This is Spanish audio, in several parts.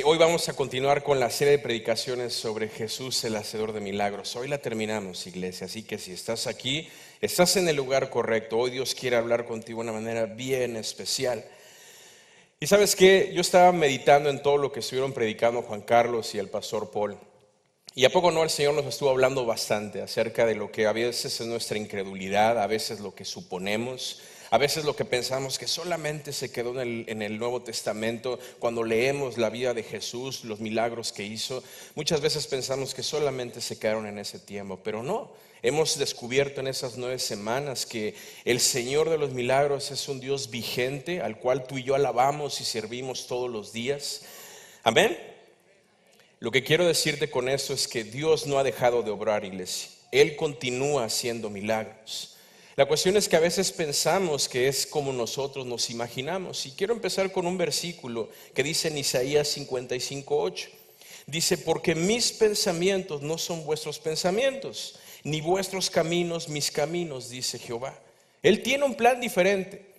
Hoy vamos a continuar con la serie de predicaciones sobre Jesús, el hacedor de milagros. Hoy la terminamos, iglesia, así que si estás aquí, estás en el lugar correcto. Hoy Dios quiere hablar contigo de una manera bien especial. Y sabes qué, yo estaba meditando en todo lo que estuvieron predicando Juan Carlos y el pastor Paul. Y a poco no, el Señor nos estuvo hablando bastante acerca de lo que a veces es nuestra incredulidad, a veces lo que suponemos, a veces lo que pensamos que solamente se quedó en el Nuevo Testamento. Cuando leemos la vida de Jesús, los milagros que hizo, muchas veces pensamos que solamente se quedaron en ese tiempo, pero no. Hemos descubierto en esas 9 semanas que el Señor de los milagros es un Dios vigente, al cual tú y yo alabamos y servimos todos los días. Amén. Lo que quiero decirte con esto es que Dios no ha dejado de obrar, iglesia. Él continúa haciendo milagros. La cuestión es que a veces pensamos que es como nosotros nos imaginamos. Y quiero empezar con un versículo que dice en Isaías 55:8. Dice: porque mis pensamientos no son vuestros pensamientos, ni vuestros caminos mis caminos, dice Jehová. Él tiene un plan diferente.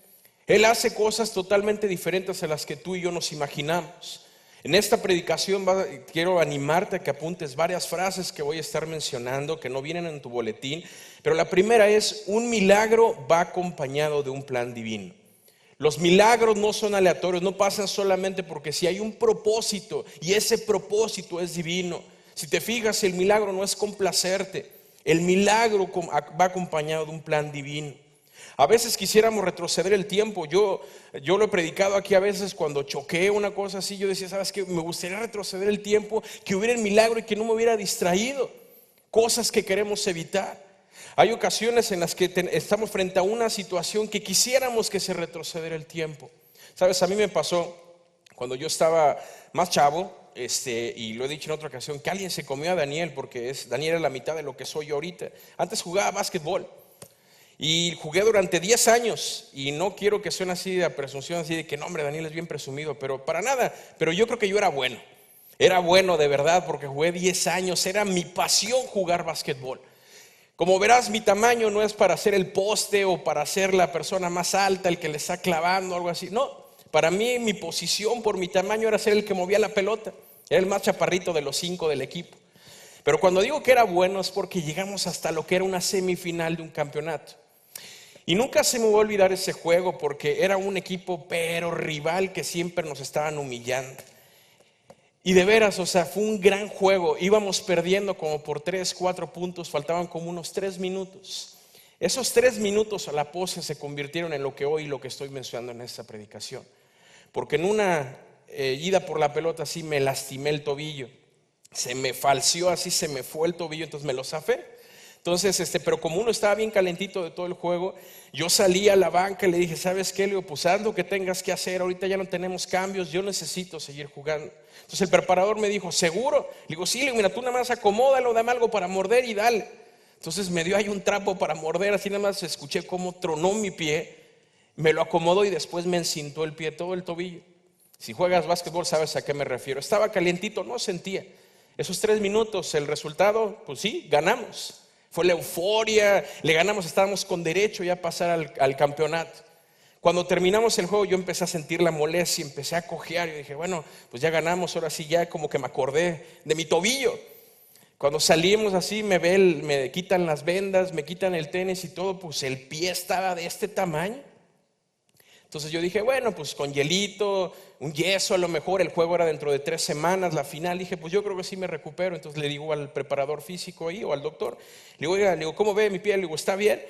Él hace cosas totalmente diferentes a las que tú y yo nos imaginamos. En esta predicación quiero animarte a que apuntes varias frases que voy a estar mencionando, que no vienen en tu boletín. Pero la primera es: un milagro va acompañado de un plan divino. Los milagros no son aleatorios, no pasan solamente porque si hay un propósito y ese propósito es divino. Si te fijas, el milagro no es complacerte, el milagro va acompañado de un plan divino. A veces quisiéramos retroceder el tiempo. Yo lo he predicado aquí a veces cuando choqué una cosa así. Yo decía, ¿sabes qué? Me gustaría retroceder el tiempo, que hubiera el milagro y que no me hubiera distraído. Cosas que queremos evitar. Hay ocasiones en las que estamos frente a una situación que quisiéramos que se retrocediera el tiempo. ¿Sabes? A mí me pasó cuando yo estaba más chavo, y lo he dicho en otra ocasión, que alguien se comió a Daniel, porque Daniel es la mitad de lo que soy yo ahorita. Antes jugaba básquetbol. Y jugué durante 10 años, y no quiero que suene así de presunción, así de que no, hombre, Daniel es bien presumido, pero para nada. Pero yo creo que yo era bueno de verdad, porque jugué 10 años, era mi pasión jugar básquetbol. Como verás, mi tamaño no es para ser el poste o para ser la persona más alta, el que le está clavando o algo así. No, para mí mi posición por mi tamaño era ser el que movía la pelota. Era el más chaparrito de los 5 del equipo. Pero cuando digo que era bueno es porque llegamos hasta lo que era una semifinal de un campeonato. Y nunca se me va a olvidar ese juego, porque era un equipo pero rival que siempre nos estaban humillando. Y de veras, fue un gran juego. Íbamos perdiendo como por 3, 4 puntos, faltaban como unos 3 minutos. Esos 3 minutos a la postre se convirtieron en lo que hoy, lo que estoy mencionando en esta predicación. Porque en una ida por la pelota así me lastimé el tobillo. Se me falseó así, se me fue el tobillo, entonces me lo zafé. Entonces, pero como uno estaba bien calentito de todo el juego, yo salí a la banca y le dije, ¿sabes qué, Leo? Pues haz lo que tengas que hacer, ahorita ya no tenemos cambios, yo necesito seguir jugando. Entonces el preparador me dijo, ¿seguro? Le digo, sí, Leo, mira, tú nada más acomódalo, dame algo para morder y dale. Entonces me dio ahí un trapo para morder, así nada más escuché cómo tronó mi pie, me lo acomodó y después me encintó el pie, todo el tobillo. Si juegas básquetbol sabes a qué me refiero. Estaba calientito, no sentía. Esos 3 minutos, el resultado, pues sí, ganamos. Fue la euforia, le ganamos, estábamos con derecho ya a pasar al campeonato. Cuando terminamos el juego yo empecé a sentir la molestia, empecé a cojear y dije, bueno, pues ya ganamos, ahora sí ya como que me acordé de mi tobillo. Cuando salimos así me quitan las vendas, me quitan el tenis y todo, pues el pie estaba de este tamaño. Entonces yo dije, bueno, pues con hielito, un yeso a lo mejor, el juego era dentro de 3 semanas, la final. Dije, pues yo creo que sí me recupero. Entonces le digo al preparador físico ahí o al doctor, le digo, oiga, ¿cómo ve mi pie? Le digo, ¿está bien?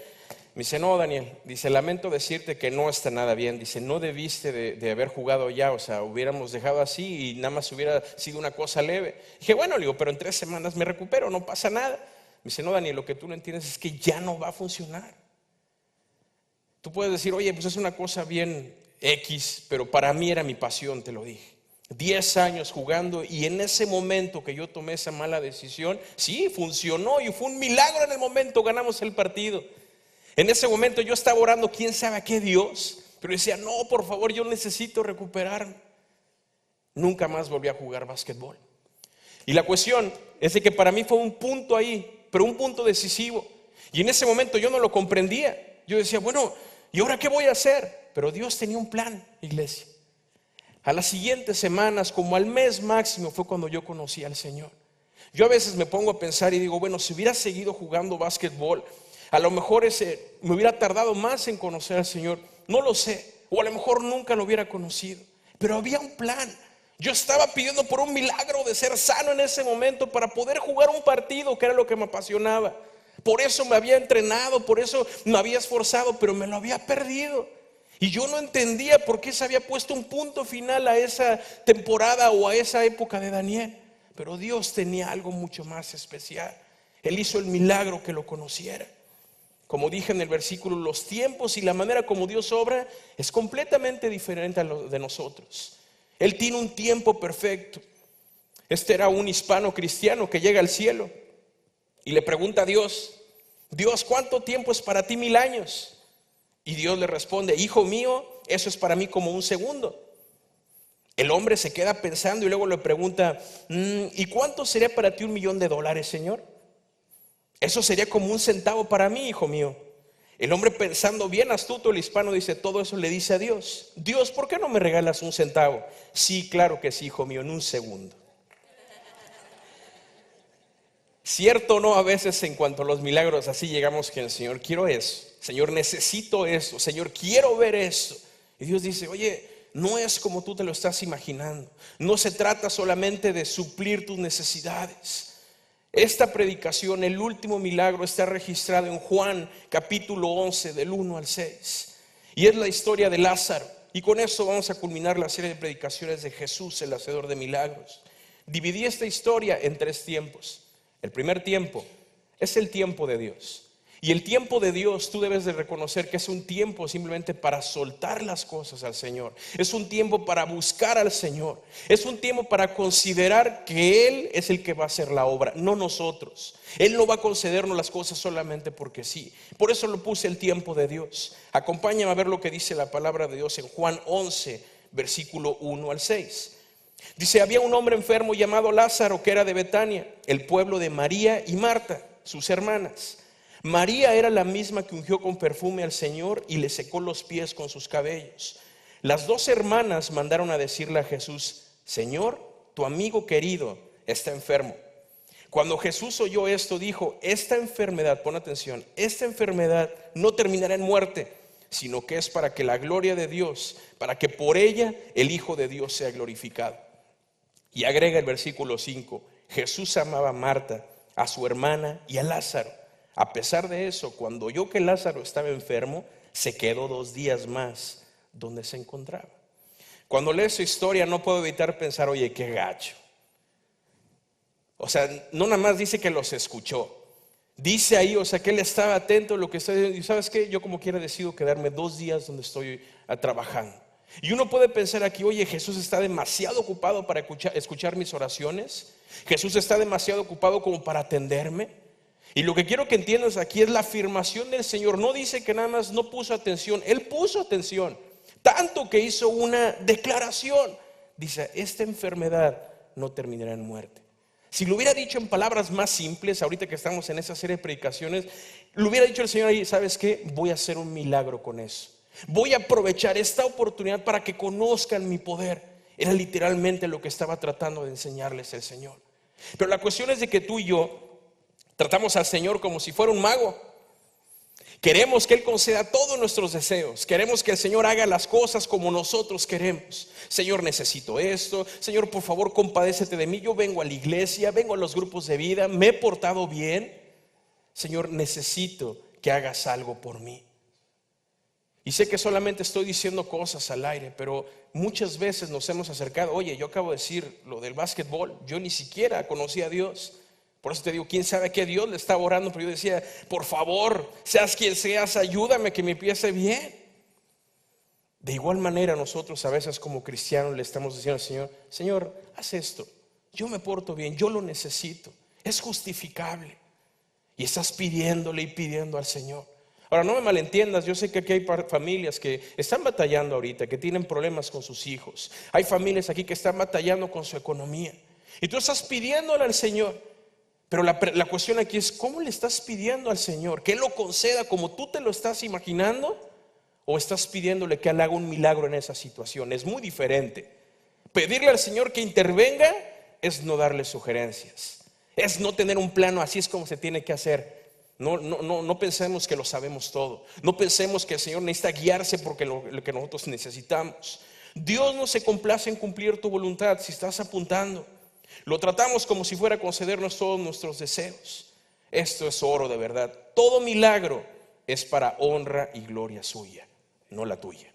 Me dice, no, Daniel, dice, lamento decirte que no está nada bien. Dice, no debiste de haber jugado ya, hubiéramos dejado así y nada más hubiera sido una cosa leve. Dije, bueno, le digo, pero en 3 semanas me recupero, no pasa nada. Me dice, no, Daniel, lo que tú no entiendes es que ya no va a funcionar. Tú puedes decir, oye, pues es una cosa bien X, pero para mí era mi pasión, te lo dije. 10 años jugando, y en ese momento que yo tomé esa mala decisión, sí, funcionó y fue un milagro en el momento, ganamos el partido. En ese momento yo estaba orando, quién sabe a qué Dios, pero decía, no, por favor, yo necesito recuperarme. Nunca más volví a jugar básquetbol. Y la cuestión es de que para mí fue un punto ahí, pero un punto decisivo. Y en ese momento yo no lo comprendía. Yo decía, bueno, ¿y ahora qué voy a hacer? Pero Dios tenía un plan, iglesia. A las siguientes semanas, como al mes máximo, fue cuando yo conocí al Señor. Yo a veces me pongo a pensar y digo, bueno, si hubiera seguido jugando básquetbol, a lo mejor me hubiera tardado más en conocer al Señor. No lo sé, o a lo mejor nunca lo hubiera conocido. Pero había un plan. Yo estaba pidiendo por un milagro de ser sano en ese momento para poder jugar un partido, que era lo que me apasionaba. Por eso me había entrenado, por eso me había esforzado, pero me lo había perdido. Y yo no entendía por qué se había puesto un punto final a esa temporada o a esa época de Daniel. Pero Dios tenía algo mucho más especial. Él hizo el milagro que lo conociera. Como dije en el versículo, los tiempos y la manera como Dios obra es completamente diferente a lo de nosotros. Él tiene un tiempo perfecto. Este era un hispano cristiano que llega al cielo y le pregunta a Dios, Dios, ¿cuánto tiempo es para ti 1000 años? Y Dios le responde, hijo mío, eso es para mí como un segundo. El hombre se queda pensando y luego le pregunta, ¿y cuánto sería para ti $1,000,000, Señor? Eso sería como un centavo para mí, hijo mío. El hombre, pensando bien astuto, el hispano, dice, todo eso le dice a Dios. Dios, ¿por qué no me regalas un centavo? Sí, claro que sí, hijo mío, en un segundo. Cierto o no, a veces en cuanto a los milagros así llegamos que el Señor, quiero eso, Señor, necesito eso, Señor, quiero ver eso. Y Dios dice, oye, no es como tú te lo estás imaginando. No se trata solamente de suplir tus necesidades. Esta predicación, el último milagro, está registrado en Juan capítulo 11 del 1 al 6. Y es la historia de Lázaro. Y con eso vamos a culminar la serie de predicaciones de Jesús, el hacedor de milagros. Dividí esta historia en 3 tiempos. El primer tiempo es el tiempo de Dios. Y el tiempo de Dios, tú debes de reconocer que es un tiempo simplemente para soltar las cosas al Señor. Es un tiempo para buscar al Señor. Es un tiempo para considerar que Él es el que va a hacer la obra, no nosotros. Él no va a concedernos las cosas solamente porque sí. Por eso lo puse el tiempo de Dios. Acompáñame a ver lo que dice la palabra de Dios en Juan 11, versículo 1 al 6. Dice, había un hombre enfermo llamado Lázaro, que era de Betania, el pueblo de María y Marta, sus hermanas. María era la misma que ungió con perfume al Señor y le secó los pies con sus cabellos. Las 2 hermanas mandaron a decirle a Jesús, Señor, tu amigo querido está enfermo. Cuando Jesús oyó esto, dijo, esta enfermedad, pon atención, esta enfermedad no terminará en muerte, sino que es para que la gloria de Dios, para que por ella el Hijo de Dios sea glorificado. Y agrega el versículo 5, Jesús amaba a Marta, a su hermana y a Lázaro. A pesar de eso, cuando oyó que Lázaro estaba enfermo, se quedó 2 días más donde se encontraba. Cuando leo esa historia no puedo evitar pensar, oye, qué gacho. O sea, no nada más dice que los escuchó. Dice ahí, o sea, que él estaba atento a lo que está diciendo. Y ¿sabes qué? Yo como quiera decido quedarme 2 días donde estoy trabajando. Y uno puede pensar aquí, oye, Jesús está demasiado ocupado para escuchar mis oraciones. Jesús está demasiado ocupado como para atenderme. Y lo que quiero que entiendas aquí es la afirmación del Señor. No dice que nada más no puso atención. Él puso atención. Tanto que hizo una declaración. Dice, esta enfermedad no terminará en muerte. Si lo hubiera dicho en palabras más simples, ahorita que estamos en esa serie de predicaciones, lo hubiera dicho el Señor ahí, ¿sabes qué? Voy a hacer un milagro con eso. Voy a aprovechar esta oportunidad para que conozcan mi poder. Era literalmente lo que estaba tratando de enseñarles el Señor. Pero la cuestión es de que tú y yo tratamos al Señor como si fuera un mago. Queremos que Él conceda todos nuestros deseos. Queremos que el Señor haga las cosas como nosotros queremos. Señor, necesito esto. Señor, por favor, compadécete de mí. Yo vengo a la iglesia, vengo a los grupos de vida, me he portado bien. Señor, necesito que hagas algo por mí. Y sé que solamente estoy diciendo cosas al aire, pero muchas veces nos hemos acercado. Oye, yo acabo de decir lo del básquetbol. Yo ni siquiera conocí a Dios. Por eso te digo, quién sabe qué Dios le estaba orando. Pero yo decía, por favor, seas quien seas, ayúdame que me empiece bien. De igual manera nosotros a veces como cristianos le estamos diciendo al Señor, Señor, haz esto. Yo me porto bien, yo lo necesito. Es justificable. Y estás pidiéndole y pidiendo al Señor. Ahora, no me malentiendas, yo sé que aquí hay familias que están batallando ahorita, que tienen problemas con sus hijos. Hay familias aquí que están batallando con su economía. Y tú estás pidiéndole al Señor. Pero la cuestión aquí es, ¿cómo le estás pidiendo al Señor? ¿Que Él lo conceda como tú te lo estás imaginando? ¿O estás pidiéndole que Él haga un milagro en esa situación? Es muy diferente. Pedirle al Señor que intervenga es no darle sugerencias, es no tener un plano, así es como se tiene que hacer. No pensemos que lo sabemos todo. No pensemos que el Señor necesita guiarse porque lo que nosotros necesitamos. Dios no se complace en cumplir tu voluntad. Si estás apuntando, lo tratamos como si fuera a concedernos todos nuestros deseos. Esto es oro de verdad. Todo milagro es para honra y gloria suya, no la tuya.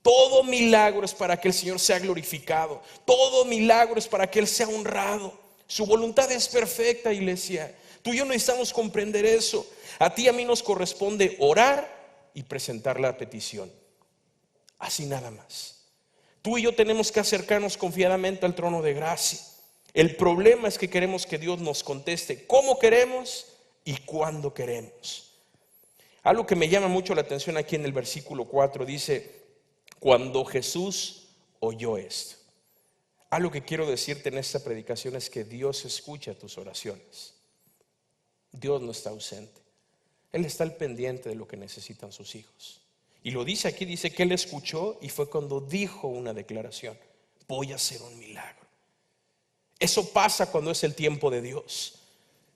Todo milagro es para que el Señor sea glorificado. Todo milagro es para que Él sea honrado. Su voluntad es perfecta, iglesia. Tú y yo necesitamos comprender eso. A ti y a mí nos corresponde orar y presentar la petición. Así nada más. Tú y yo tenemos que acercarnos confiadamente al trono de gracia. El problema es que queremos que Dios nos conteste cómo queremos y cuándo queremos. Algo que me llama mucho la atención aquí en el versículo 4 dice: cuando Jesús oyó esto. Algo que quiero decirte en esta predicación es que Dios escucha tus oraciones. Dios no está ausente. Él está al pendiente de lo que necesitan sus hijos. Y lo dice aquí, dice que Él escuchó y fue cuando dijo una declaración: voy a hacer un milagro. Eso pasa cuando es el tiempo de Dios.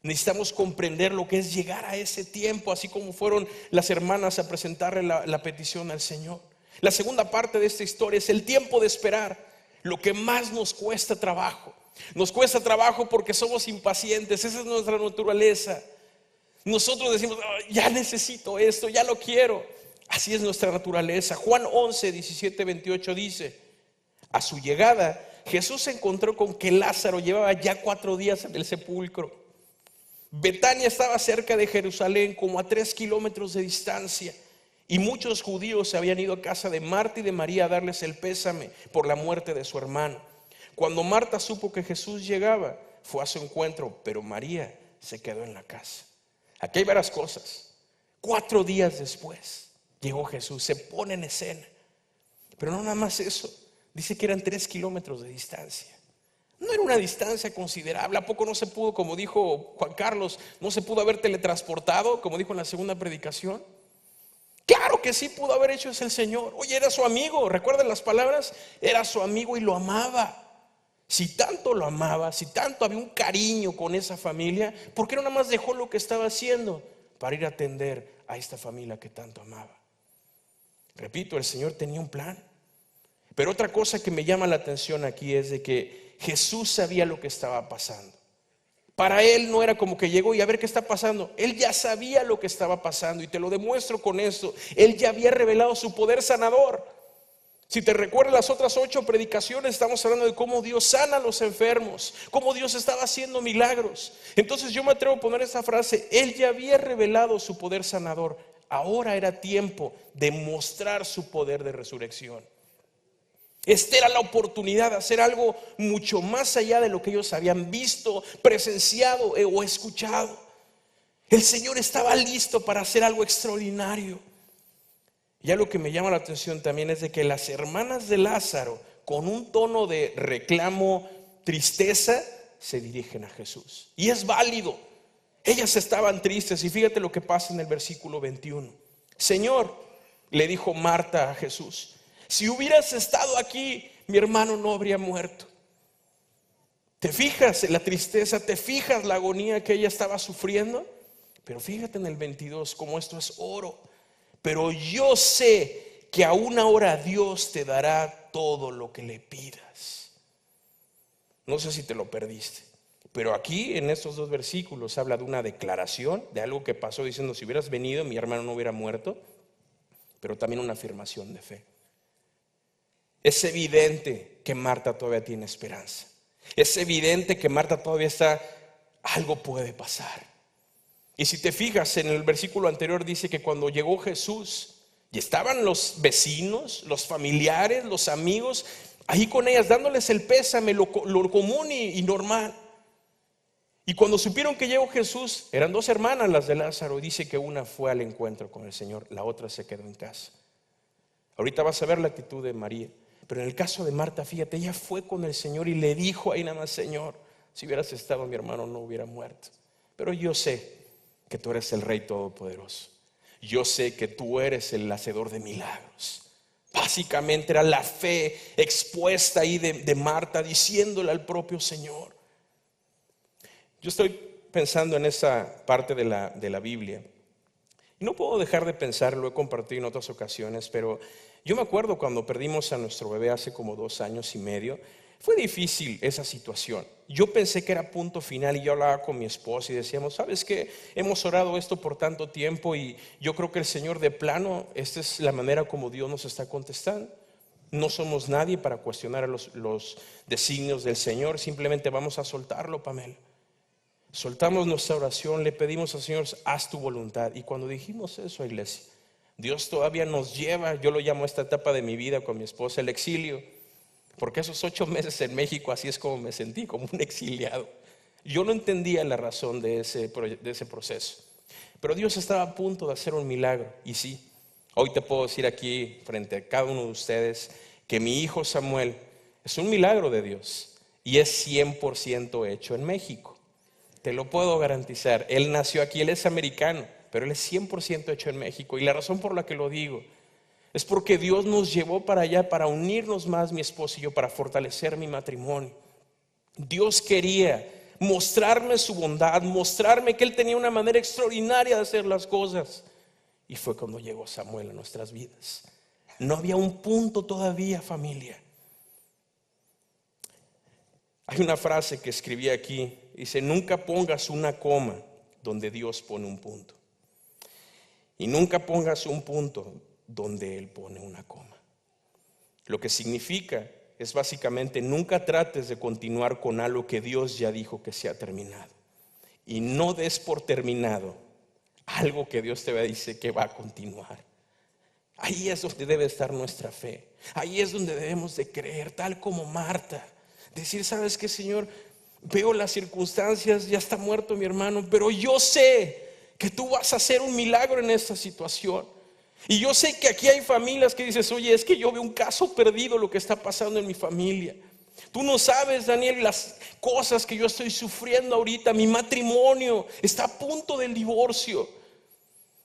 Necesitamos comprender lo que es llegar a ese tiempo, así como fueron las hermanas a presentarle la petición al Señor. La segunda parte de esta historia es el tiempo de esperar, lo que más nos cuesta trabajo. Nos cuesta trabajo porque somos impacientes, esa es nuestra naturaleza. Nosotros decimos: ya necesito esto, ya lo quiero. Así es nuestra naturaleza. Juan 11, 17, 28 dice: a su llegada Jesús se encontró con que Lázaro llevaba ya 4 días en el sepulcro. Betania estaba cerca de Jerusalén, como a 3 kilómetros de distancia. Y muchos judíos se habían ido a casa de Marta y de María a darles el pésame por la muerte de su hermano. Cuando Marta supo que Jesús llegaba, fue a su encuentro, pero María se quedó en la casa. Aquí hay varias cosas. 4 días después llegó Jesús, se pone en escena. Pero no nada más eso, dice que eran 3 kilómetros de distancia. No era una distancia considerable. ¿A poco no se pudo, como dijo Juan Carlos, no se pudo haber teletransportado, como dijo en la segunda predicación? Claro que sí pudo haber hecho eso el Señor. Oye, era su amigo, ¿recuerdan las palabras? Era su amigo y lo amaba. Si tanto lo amaba, si tanto había un cariño con esa familia, ¿por qué no nada más dejó lo que estaba haciendo para ir a atender a esta familia que tanto amaba? Repito, el Señor tenía un plan. Pero otra cosa que me llama la atención aquí es de que Jesús sabía lo que estaba pasando. Para Él no era como que llegó y a ver qué está pasando. Él ya sabía lo que estaba pasando, y te lo demuestro con esto. Él ya había revelado su poder sanador. Si te recuerdas las otras 8 predicaciones, estamos hablando de cómo Dios sana a los enfermos, cómo Dios estaba haciendo milagros. Entonces yo me atrevo a poner esta frase: Él ya había revelado su poder sanador. Ahora era tiempo de mostrar su poder de resurrección. Esta era la oportunidad de hacer algo mucho más allá de lo que ellos habían visto, presenciado o escuchado. El Señor estaba listo para hacer algo extraordinario. Y algo que me llama la atención también es de que las hermanas de Lázaro, con un tono de reclamo, tristeza, se dirigen a Jesús. Y es válido. Ellas estaban tristes, y fíjate lo que pasa en el versículo 21. Señor, le dijo Marta a Jesús: si hubieras estado aquí, mi hermano no habría muerto. ¿Te fijas en la tristeza? ¿Te fijas la agonía que ella estaba sufriendo? Pero fíjate en el 22, como esto es oro. Pero yo sé que aún ahora Dios te dará todo lo que le pidas. No sé si te lo perdiste, pero aquí en estos 2 versículos habla de una declaración, de algo que pasó, diciendo: si hubieras venido, mi hermano no hubiera muerto. Pero también una afirmación de fe. Es evidente que Marta todavía tiene esperanza. Es evidente que Marta todavía algo puede pasar. Y si te fijas en el versículo anterior, dice que cuando llegó Jesús, y estaban los vecinos, los familiares, los amigos, ahí con ellas, dándoles el pésame, lo común y normal. Y cuando supieron que llegó Jesús, eran 2 hermanas las de Lázaro, y dice que una fue al encuentro con el Señor, la otra se quedó en casa. Ahorita vas a ver la actitud de María. Pero en el caso de Marta, fíjate, ella fue con el Señor y le dijo ahí nada más: Señor, si hubieras estado, mi hermano no hubiera muerto. Pero yo sé que tú eres el Rey Todopoderoso. Yo sé que tú eres el hacedor de milagros. Vas Básicamente era la fe expuesta ahí de Marta, diciéndole al propio Señor. Yo estoy pensando en esa parte de la Biblia. Y no puedo dejar de pensar, lo he compartido en otras ocasiones, pero yo me acuerdo cuando perdimos a nuestro bebé hace como 2 años y medio. Fue difícil esa situación. Yo pensé que era punto final y yo hablaba con mi esposa y decíamos, ¿sabes qué? Hemos orado esto por tanto tiempo y yo creo que el Señor de plano, esta es la manera como Dios nos está contestando. No somos nadie para cuestionar los designios del Señor, simplemente vamos a soltarlo, Pamela. Soltamos nuestra oración, le pedimos al Señor, haz tu voluntad. Y cuando dijimos eso, iglesia, Dios todavía nos lleva, yo lo llamo esta etapa de mi vida con mi esposa, el exilio. Porque esos 8 meses en México, así es como me sentí, como un exiliado. Yo no entendía la razón de ese proceso. Pero Dios estaba a punto de hacer un milagro. Y sí, hoy te puedo decir aquí, frente a cada uno de ustedes, que mi hijo Samuel es un milagro de Dios. Y es 100% hecho en México. Te lo puedo garantizar. Él nació aquí, él es americano, pero él es 100% hecho en México. Y la razón por la que lo digo es porque Dios nos llevó para allá para unirnos más, mi esposo y yo, para fortalecer mi matrimonio. Dios quería mostrarme su bondad, mostrarme que Él tenía una manera extraordinaria de hacer las cosas. Y fue cuando llegó Samuel a nuestras vidas. No había un punto todavía, familia. Hay una frase que escribí aquí, dice: nunca pongas una coma donde Dios pone un punto. Y nunca pongas un punto donde Él pone una coma. Lo que significa es básicamente nunca trates de continuar con algo que Dios ya dijo que se ha terminado. Y no des por terminado algo que Dios te dice que va a continuar. Ahí es donde debe estar nuestra fe. Ahí es donde debemos de creer, tal como Marta. Decir, ¿sabes qué, Señor? Veo las circunstancias, ya está muerto mi hermano, pero yo sé que tú vas a hacer un milagro en esta situación. Y yo sé que aquí hay familias que dices, oye, es que yo veo un caso perdido lo que está pasando en mi familia. Tú no sabes, Daniel, las cosas que yo estoy sufriendo ahorita. Mi matrimonio está a punto del divorcio.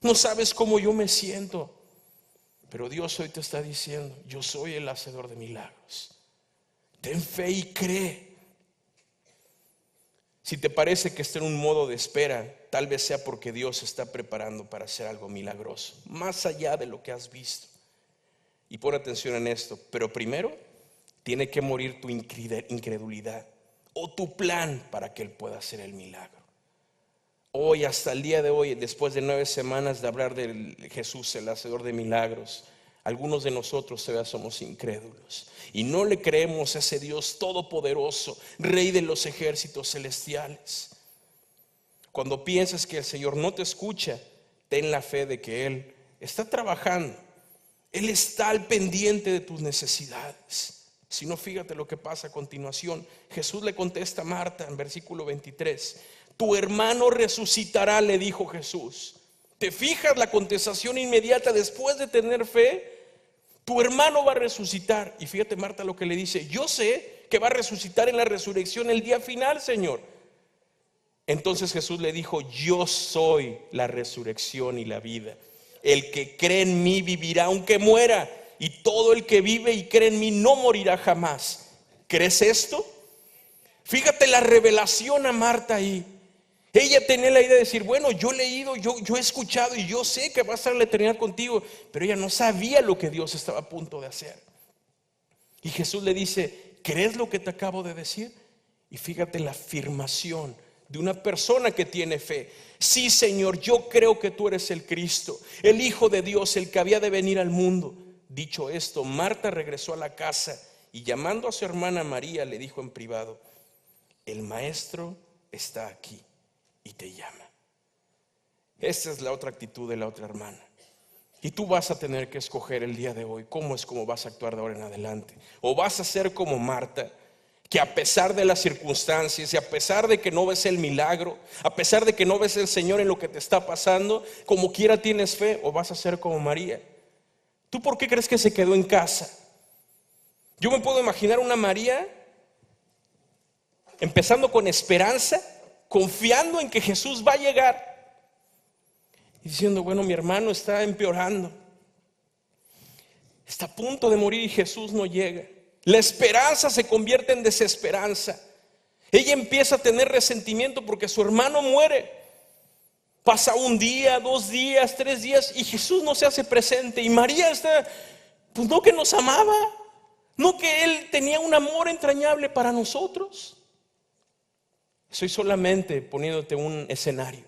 No sabes cómo yo me siento. Pero Dios hoy te está diciendo, yo soy el hacedor de milagros. Ten fe y cree. Si te parece que está en un modo de espera, tal vez sea porque Dios se está preparando para hacer algo milagroso, más allá de lo que has visto. Y pon atención en esto, pero primero tiene que morir tu incredulidad o tu plan para que Él pueda hacer el milagro. Hoy, hasta el día de hoy, después de 9 semanas de hablar de Jesús, el hacedor de milagros, algunos de nosotros todavía somos incrédulos y no le creemos a ese Dios todopoderoso, Rey de los ejércitos celestiales. Cuando piensas que el Señor no te escucha, ten la fe de que Él está trabajando. Él está al pendiente de tus necesidades. Si no, fíjate lo que pasa a continuación. Jesús le contesta a Marta en versículo 23. Tu hermano resucitará, le dijo Jesús. ¿Te fijas la contestación inmediata después de tener fe? Tu hermano va a resucitar. Y fíjate, Marta, lo que le dice: yo sé que va a resucitar en la resurrección el día final, Señor. Entonces Jesús le dijo: yo soy la resurrección y la vida. El que cree en mí vivirá aunque muera, y todo el que vive y cree en mí no morirá jamás. ¿Crees esto? Fíjate la revelación a Marta ahí. Ella tenía la idea de decir, bueno, yo he leído, yo he escuchado y yo sé que va a estar la eternidad contigo, pero ella no sabía lo que Dios estaba a punto de hacer. Y Jesús le dice, ¿crees lo que te acabo de decir? Y fíjate la afirmación de una persona que tiene fe. Sí, Señor, yo creo que tú eres el Cristo, el Hijo de Dios, el que había de venir al mundo. Dicho esto, Marta regresó a la casa y llamando a su hermana María le dijo en privado, el maestro está aquí y te llama. Esta es la otra actitud de la otra hermana. Y tú vas a tener que escoger el día de hoy cómo vas a actuar de ahora en adelante. O vas a ser como Marta, que a pesar de las circunstancias y a pesar de que no ves el milagro, a pesar de que no ves el Señor en lo que te está pasando, como quiera tienes fe. O vas a ser como María. ¿Tú por qué crees que se quedó en casa? Yo me puedo imaginar una María empezando con esperanza, confiando en que Jesús va a llegar y diciendo, bueno, mi hermano está empeorando, Está a punto de morir y Jesús no llega. La esperanza se convierte en desesperanza. Ella empieza a tener resentimiento porque su hermano muere. Pasa un día, 2 días, 3 días y Jesús no se hace presente. Y María está, pues no que nos amaba, no que Él tenía un amor entrañable para nosotros. Estoy solamente poniéndote un escenario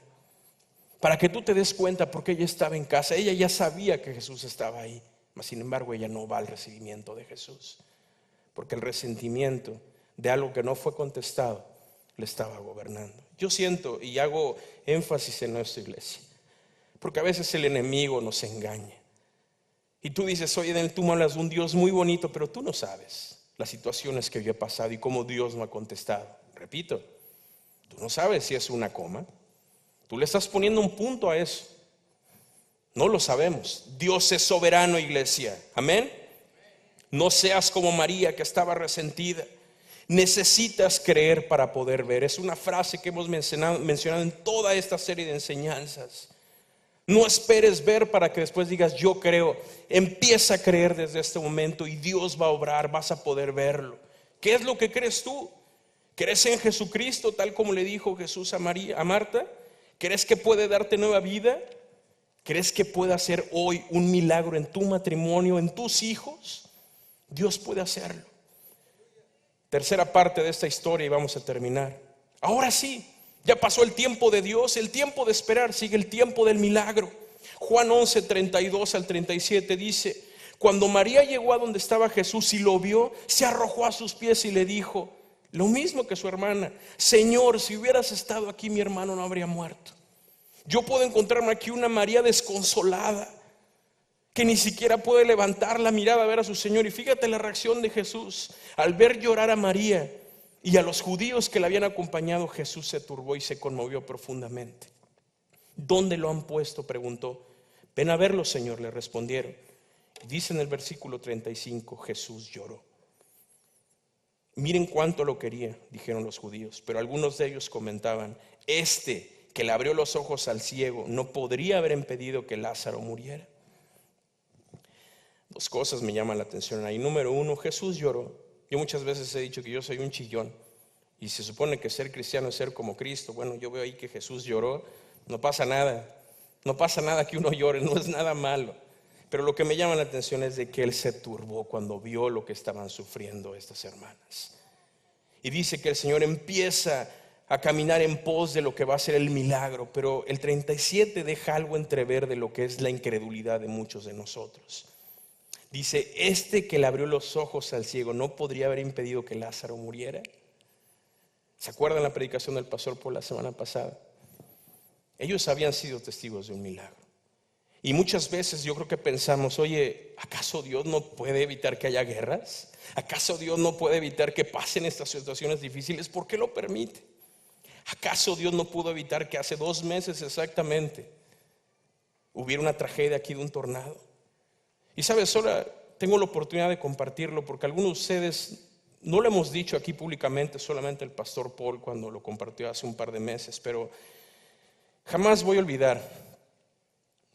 para que tú te des cuenta, porque ella estaba en casa. Ella ya sabía que Jesús estaba ahí, mas sin embargo ella no va al recibimiento de Jesús, porque el resentimiento de algo que no fue contestado le estaba gobernando. Yo siento y hago énfasis en nuestra iglesia, porque a veces el enemigo nos engaña. Y tú dices, oye, tú me hablas de un Dios muy bonito, pero tú no sabes las situaciones que yo he pasado y cómo Dios me ha contestado. Repito, tú no sabes si es una coma. Tú le estás poniendo un punto a eso. No lo sabemos. Dios es soberano, iglesia. Amén. No seas como María, que estaba resentida. Necesitas creer para poder ver. Es una frase que hemos mencionado en toda esta serie de enseñanzas. No esperes ver para que después digas yo creo. Empieza a creer desde este momento y Dios va a obrar, vas a poder verlo. ¿Qué es lo que crees tú? ¿Crees en Jesucristo tal como le dijo Jesús a Marta? ¿Crees que puede darte nueva vida? ¿Crees que puede hacer hoy un milagro en tu matrimonio, en tus hijos? Dios puede hacerlo. Tercera parte de esta historia y vamos a terminar. Ahora sí, ya pasó el tiempo de Dios, el tiempo de esperar, sigue el tiempo del milagro. Juan 11, 32 al 37 dice: cuando María llegó a donde estaba Jesús y lo vio, se arrojó a sus pies y le dijo lo mismo que su hermana: Señor, si hubieras estado aquí, mi hermano no habría muerto. Yo puedo encontrarme aquí una María desconsolada, que ni siquiera puede levantar la mirada a ver a su Señor. Y fíjate la reacción de Jesús al ver llorar a María y a los judíos que la habían acompañado. Jesús se turbó y se conmovió profundamente. ¿Dónde lo han puesto?, preguntó. Ven a verlo, Señor, le respondieron. Dice en el versículo 35, Jesús lloró. Miren cuánto lo quería, dijeron los judíos, pero algunos de ellos comentaban: este que le abrió los ojos al ciego no podría haber impedido que Lázaro muriera. Dos cosas me llaman la atención ahí. Número uno, Jesús lloró. Yo muchas veces he dicho que yo soy un chillón y se supone que ser cristiano es ser como Cristo. Bueno, yo veo ahí que Jesús lloró. No pasa nada, no pasa nada que uno llore, no es nada malo. Pero lo que me llama la atención es de que Él se turbó cuando vio lo que estaban sufriendo estas hermanas. Y dice que el Señor empieza a caminar en pos de lo que va a ser el milagro. Pero el 37 deja algo entrever de lo que es la incredulidad de muchos de nosotros. Dice: este que le abrió los ojos al ciego no podría haber impedido que Lázaro muriera. ¿Se acuerdan la predicación del pastor por la semana pasada? Ellos habían sido testigos de un milagro. Y muchas veces yo creo que pensamos: oye, ¿acaso Dios no puede evitar que haya guerras? ¿Acaso Dios no puede evitar que pasen estas situaciones difíciles? ¿Por qué lo permite? ¿Acaso Dios no pudo evitar que hace 2 meses exactamente hubiera una tragedia aquí de un tornado? Y sabes, ahora tengo la oportunidad de compartirlo porque algunos de ustedes no lo hemos dicho aquí públicamente, solamente el pastor Paul cuando lo compartió hace un par de meses, pero jamás voy a olvidar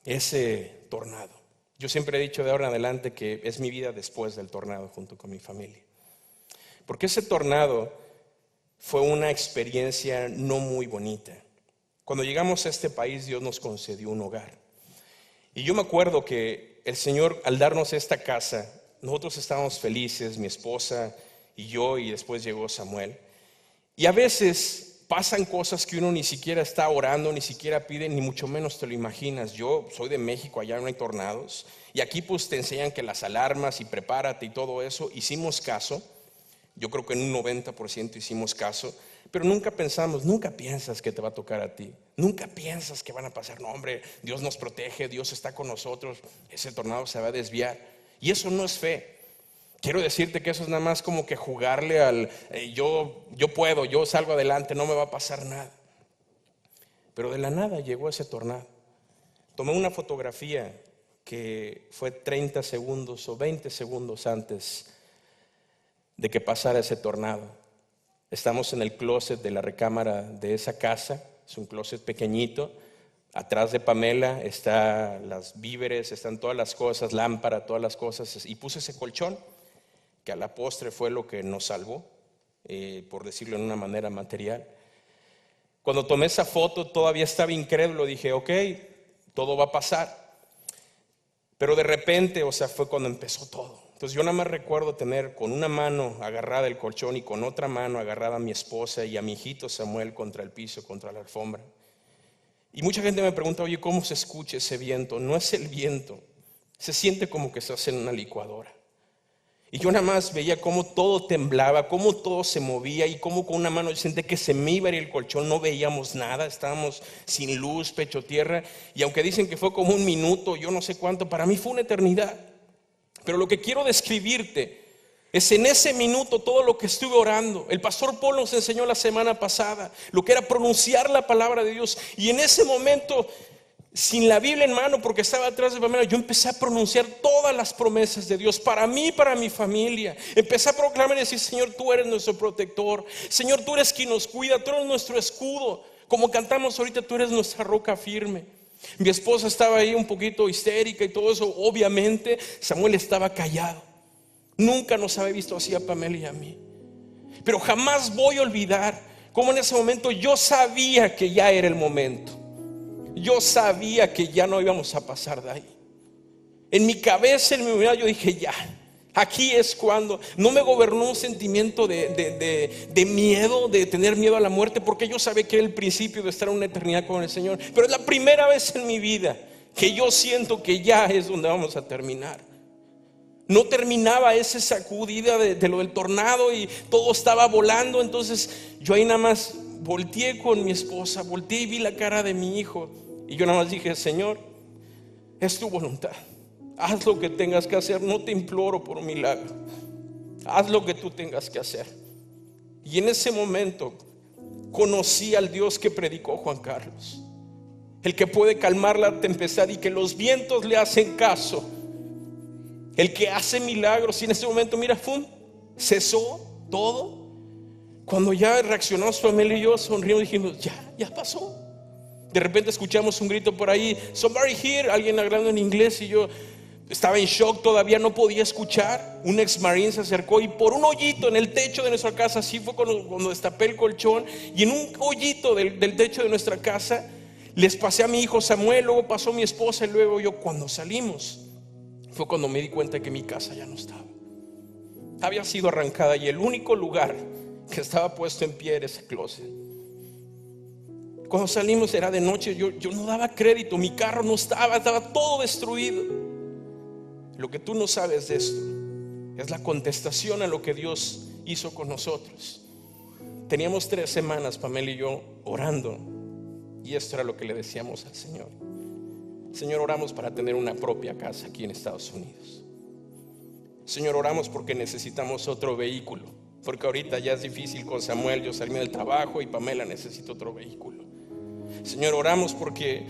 ese tornado. Yo siempre he dicho de ahora en adelante que es mi vida después del tornado junto con mi familia, porque ese tornado fue una experiencia no muy bonita. Cuando llegamos a este país, Dios nos concedió un hogar. Y yo me acuerdo que el Señor, al darnos esta casa, nosotros estábamos felices, mi esposa y yo, y después llegó Samuel. Y a veces pasan cosas que uno ni siquiera está orando, ni siquiera pide, ni mucho menos te lo imaginas. Yo soy de México, allá no hay tornados. Y aquí pues te enseñan que las alarmas y prepárate y todo eso. Hicimos caso. Yo creo que en un 90% hicimos caso. Pero nunca pensamos, nunca piensas que te va a tocar a ti. Nunca piensas que van a pasar. No, hombre, Dios nos protege, Dios está con nosotros. Ese tornado se va a desviar. Y eso no es fe. Quiero decirte que eso es nada más como que jugarle al yo puedo, yo salgo adelante, no me va a pasar nada. Pero de la nada llegó ese tornado. Tomé una fotografía que fue 30 segundos o 20 segundos antes de que pasara ese tornado. Estamos en el closet de la recámara de esa casa, es un closet pequeñito. Atrás de Pamela están las víveres, están todas las cosas, lámpara, todas las cosas. Y puse ese colchón, que a la postre fue lo que nos salvó, por decirlo en una manera material. Cuando tomé esa foto todavía estaba incrédulo, dije, ok, todo va a pasar. Pero de repente, fue cuando empezó todo. Entonces yo nada más recuerdo tener con una mano agarrada el colchón y con otra mano agarrada a mi esposa y a mi hijito Samuel contra el piso, contra la alfombra. Y mucha gente me pregunta, oye, ¿cómo se escucha ese viento? No es el viento, se siente como que estás en una licuadora. Y yo nada más veía cómo todo temblaba, cómo todo se movía y cómo con una mano yo sentí que se me iba a ir el colchón, no veíamos nada, estábamos sin luz, pecho tierra. Y aunque dicen que fue como un minuto, yo no sé cuánto, para mí fue una eternidad. Pero lo que quiero describirte es en ese minuto todo lo que estuve orando. El pastor Paul nos enseñó la semana pasada lo que era pronunciar la palabra de Dios. Y en ese momento, sin la Biblia en mano, porque estaba atrás de Pamela, yo empecé a pronunciar todas las promesas de Dios para mí, para mi familia. Empecé a proclamar y decir, Señor, tú eres nuestro protector. Señor, tú eres quien nos cuida, tú eres nuestro escudo. Como cantamos ahorita, tú eres nuestra roca firme. Mi esposa estaba ahí un poquito histérica y todo eso. Obviamente Samuel estaba callado. Nunca nos había visto así a Pamela y a mí. Pero jamás voy a olvidar cómo en ese momento yo sabía que ya era el momento. Yo sabía que ya no íbamos a pasar de ahí. En mi cabeza, en mi vida, yo dije ya, aquí es cuando. No me gobernó un sentimiento de miedo, de tener miedo a la muerte, porque yo sabía que era el principio de estar en una eternidad con el Señor. Pero es la primera vez en mi vida que yo siento que ya es donde vamos a terminar. No terminaba esa sacudida de lo del tornado y todo estaba volando. Entonces yo ahí nada más volteé con mi esposa, volteé y vi la cara de mi hijo. Y yo nada más dije, Señor, es tu voluntad. Haz lo que tengas que hacer, no te imploro por un milagro. Haz lo que tú tengas que hacer. Y en ese momento conocí al Dios que predicó Juan Carlos, el que puede calmar la tempestad y que los vientos le hacen caso, el que hace milagros. Y en ese momento, mira, cesó todo. Cuando ya reaccionamos Pamela y yo, sonrimos y dijimos, ya pasó. De repente escuchamos un grito por ahí, somebody here, alguien hablando en inglés, y yo estaba en shock, todavía no podía escuchar. Un ex marine se acercó y por un hoyito en el techo de nuestra casa, así fue cuando destapé el colchón, y en un hoyito del techo de nuestra casa les pasé a mi hijo Samuel, luego pasó mi esposa y luego yo. Cuando salimos fue cuando me di cuenta que mi casa ya no estaba. Había sido arrancada y el único lugar que estaba puesto en pie era ese closet. Cuando salimos era de noche, yo no daba crédito, mi carro no estaba todo destruido. Lo que tú no sabes de esto es la contestación a lo que Dios hizo con nosotros. Teníamos 3 semanas, Pamela y yo, orando, y esto era lo que le decíamos al Señor. Señor, oramos para tener una propia casa aquí en Estados Unidos. Señor, oramos porque necesitamos otro vehículo, porque ahorita ya es difícil con Samuel, yo salí del trabajo y Pamela necesita otro vehículo. Señor, oramos porque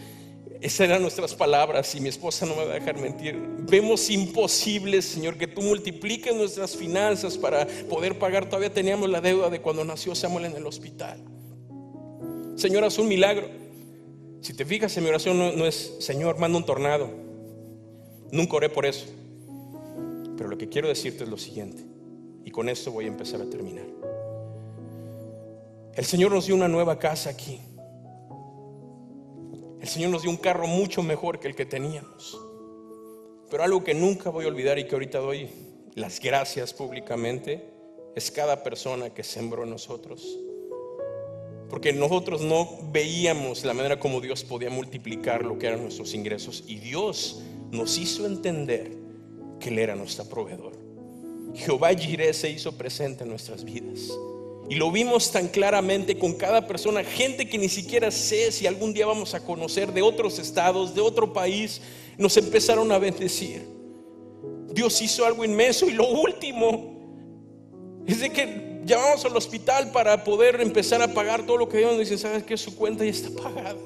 esas eran nuestras palabras y mi esposa no me va a dejar mentir. Vemos imposible, Señor, que tú multipliques nuestras finanzas para poder pagar. Todavía teníamos la deuda de cuando nació Samuel en el hospital. Señor, haz un milagro. Si te fijas en mi oración no es, Señor, manda un tornado. Nunca oré por eso. Pero lo que quiero decirte es lo siguiente, y con esto voy a empezar a terminar. El Señor nos dio una nueva casa aquí. El Señor nos dio un carro mucho mejor que el que teníamos. Pero algo que nunca voy a olvidar y que ahorita doy las gracias públicamente es cada persona que sembró en nosotros. Porque nosotros no veíamos la manera como Dios podía multiplicar lo que eran nuestros ingresos. Y Dios nos hizo entender que Él era nuestro proveedor. Jehová Jireh se hizo presente en nuestras vidas. Y lo vimos tan claramente con cada persona. Gente que ni siquiera sé si algún día vamos a conocer, de otros estados, de otro país. Nos empezaron a bendecir. Dios hizo algo inmenso. Y lo último es de que llamamos al hospital para poder empezar a pagar todo lo que debíamos. Dicen, ¿sabes qué? Su cuenta ya está pagada.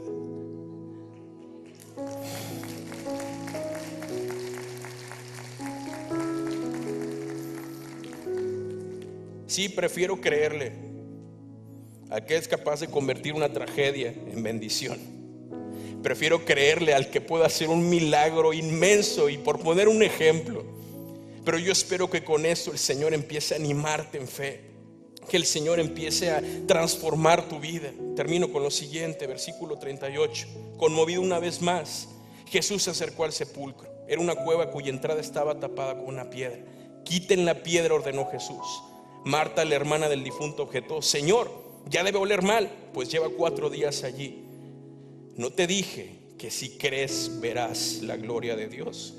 Sí, prefiero creerle a que es capaz de convertir una tragedia en bendición. Prefiero creerle al que pueda hacer un milagro inmenso, y por poner un ejemplo. Pero yo espero que con esto el Señor empiece a animarte en fe, que el Señor empiece a transformar tu vida. Termino con lo siguiente, versículo 38. Conmovido una vez más, Jesús se acercó al sepulcro. Era una cueva cuya entrada estaba tapada con una piedra. Quiten la piedra, ordenó Jesús. Marta, la hermana del difunto, objetó: Señor, ya debe oler mal, pues lleva 4 días allí. ¿No te dije que si crees verás la gloria de Dios?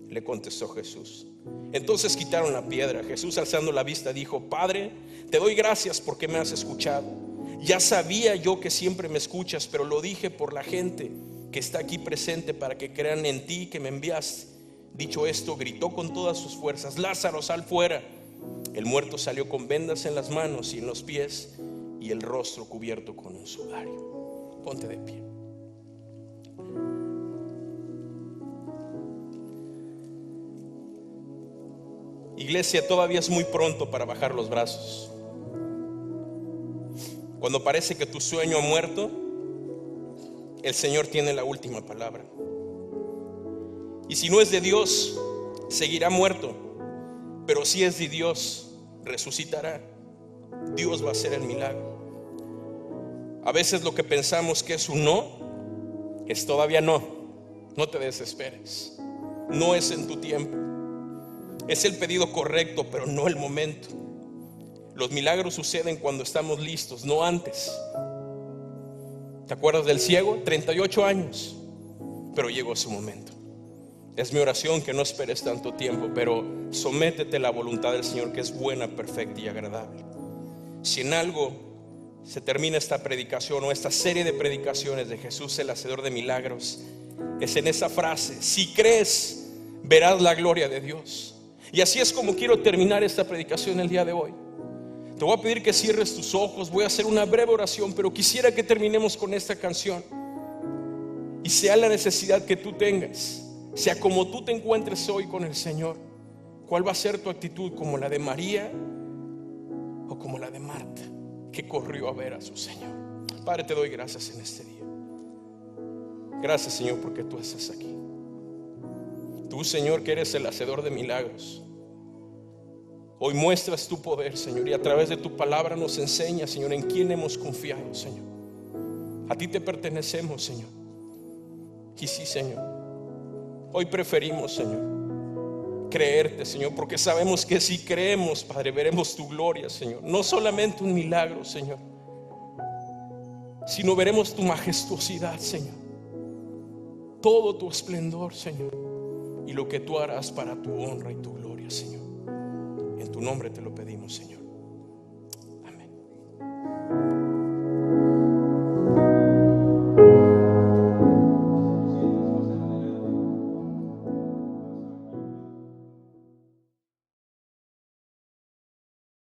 Le contestó Jesús. Entonces quitaron la piedra. Jesús, alzando la vista, dijo: Padre, te doy gracias porque me has escuchado. Ya sabía yo que siempre me escuchas, pero lo dije por la gente que está aquí presente, para que crean en ti que me enviaste. Dicho esto, gritó con todas sus fuerzas: Lázaro, sal fuera. El muerto salió con vendas en las manos y en los pies, y el rostro cubierto con un sudario. Ponte de pie. Iglesia, todavía es muy pronto para bajar los brazos. Cuando parece que tu sueño ha muerto, el Señor tiene la última palabra. Y si no es de Dios, seguirá muerto. Pero si es de Dios, resucitará. Dios va a hacer el milagro. A veces lo que pensamos que es un no, es todavía no. No te desesperes. No es en tu tiempo. Es el pedido correcto, pero no el momento. Los milagros suceden cuando estamos listos, no antes. ¿Te acuerdas del ciego? 38 años, pero llegó su momento. Es mi oración que no esperes tanto tiempo, pero sométete a la voluntad del Señor, que es buena, perfecta y agradable. Si en algo se termina esta predicación o esta serie de predicaciones de Jesús, el hacedor de milagros, es en esa frase: si crees, verás la gloria de Dios. Y así es como quiero terminar esta predicación el día de hoy. Te voy a pedir que cierres tus ojos. Voy a hacer una breve oración, pero quisiera que terminemos con esta canción. Y sea la necesidad que tú tengas, sea como tú te encuentres hoy con el Señor, ¿cuál va a ser tu actitud? ¿Como la de María o como la de Marta, que corrió a ver a su Señor? Padre, te doy gracias en este día. Gracias, Señor, porque tú estás aquí. Tú, Señor, que eres el hacedor de milagros, hoy muestras tu poder, Señor, y a través de tu palabra nos enseñas, Señor, en quién hemos confiado, Señor. A ti te pertenecemos, Señor. Y sí, Señor, hoy preferimos, Señor, creerte, Señor, porque sabemos que si creemos, Padre, veremos tu gloria, Señor. No solamente un milagro, Señor, sino veremos tu majestuosidad, Señor, todo tu esplendor, Señor, y lo que tú harás para tu honra y tu gloria, Señor. En tu nombre te lo pedimos, Señor.